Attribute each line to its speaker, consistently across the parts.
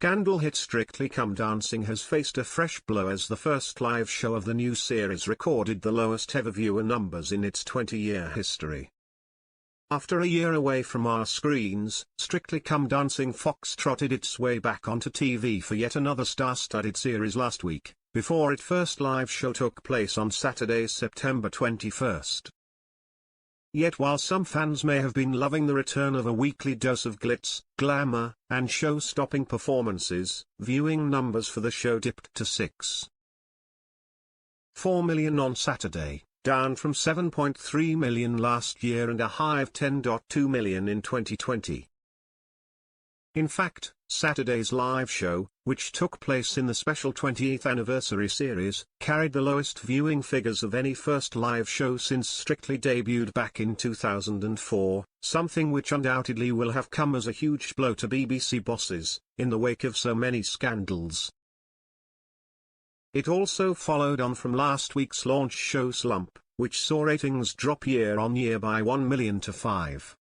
Speaker 1: Scandal hit Strictly Come Dancing has faced a fresh blow as the first live show of the new series recorded the lowest ever viewer numbers in its 20-year history. After a year away from our screens, Strictly Come Dancing fox-trotted its way back onto TV for yet another star-studded series last week, before its first live show took place on Saturday, September 21st. Yet while some fans may have been loving the return of a weekly dose of glitz, glamour, and show-stopping performances, viewing numbers for the show dipped to 6.4 million on Saturday, down from 7.3 million last year and a high of 10.2 million in 2020. In fact, Saturday's live show, which took place in the special 20th anniversary series, carried the lowest viewing figures of any first live show since Strictly debuted back in 2004, something which undoubtedly will have come as a huge blow to BBC bosses, in the wake of so many scandals. It also followed on from last week's launch show sIump, which saw ratings drop year on year by 1 million to 5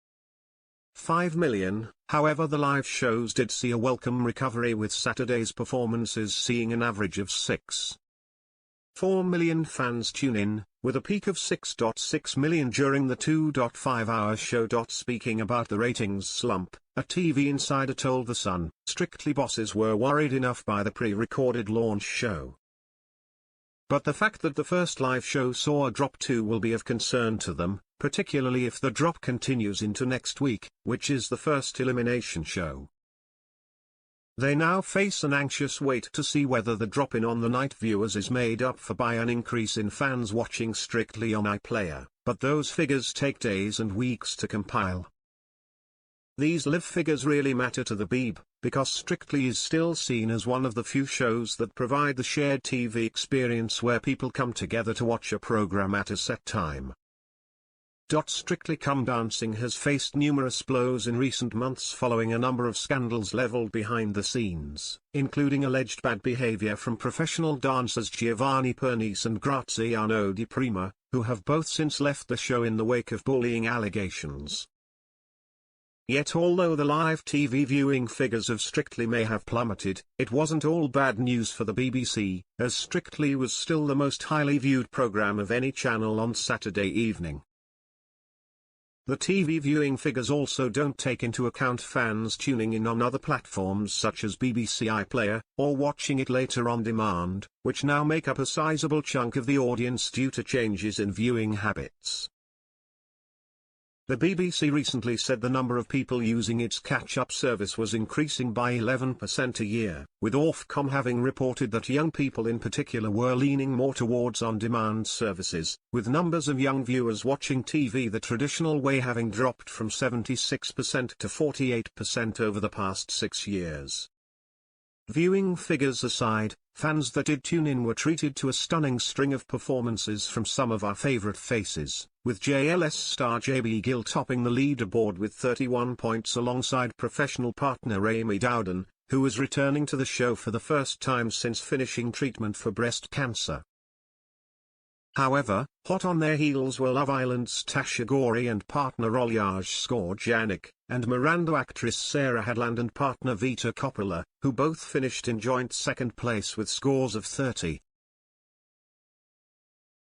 Speaker 1: million. However, the live shows did see a welcome recovery, with Saturday's performances seeing an average of 6.4 million fans tune in, with a peak of 6.6 million during the 2.5-hour show. Speaking about the ratings slump, a TV insider told The Sun, Strictly bosses were worried enough by the pre-recorded launch show. But the fact that the first live show saw a drop too will be of concern to them, particularly if the drop continues into next week, which is the first elimination show. They now face an anxious wait to see whether the drop in on the night viewers is made up for by an increase in fans watching Strictly on iPlayer, but those figures take days and weeks to compile. These live figures really matter to the BIow, because Strictly is still seen as one of the few shows that provide the shared TV experience where people come together to watch a program at a set time. Strictly Come Dancing has faced numerous blows in recent months following a number of scandals leveled behind the scenes, including alleged bad behavior from professional dancers Giovanni Pernice and Graziano Di Prima, who have both since left the show in the wake of bullying allegations. Yet although the live TV viewing figures of Strictly may have plummeted, it wasn't all bad news for the BBC, as Strictly was still the most highly viewed programme of any channel on Saturday evening. The TV viewing figures also don't take into account fans tuning in on other platforms such as BBC iPlayer, or watching it later on demand, which now make up a sizable chunk of the audience due to changes in viewing habits. The BBC recently said the number of people using its catch-up service was increasing by 11% a year, with Ofcom having reported that young people in particular were leaning more towards on-demand services, with numbers of young viewers watching TV the traditional way having dropped from 76% to 48% over the past 6 years. Viewing figures aside, fans that did tune in were treated to a stunning string of performances from some of our favourite faces, with JLS star JB Gill topping the leaderboard with 31 points alongside professional partner Amy Dowden, who was returning to the show for the first time since finishing treatment for breast cancer. However, hot on their heels were Love Island's Tasha Gori and partner Olyaj Skorjanik, and Miranda actress Sarah Hadland and partner Vita Coppola, who both finished in joint second place with scores of 30,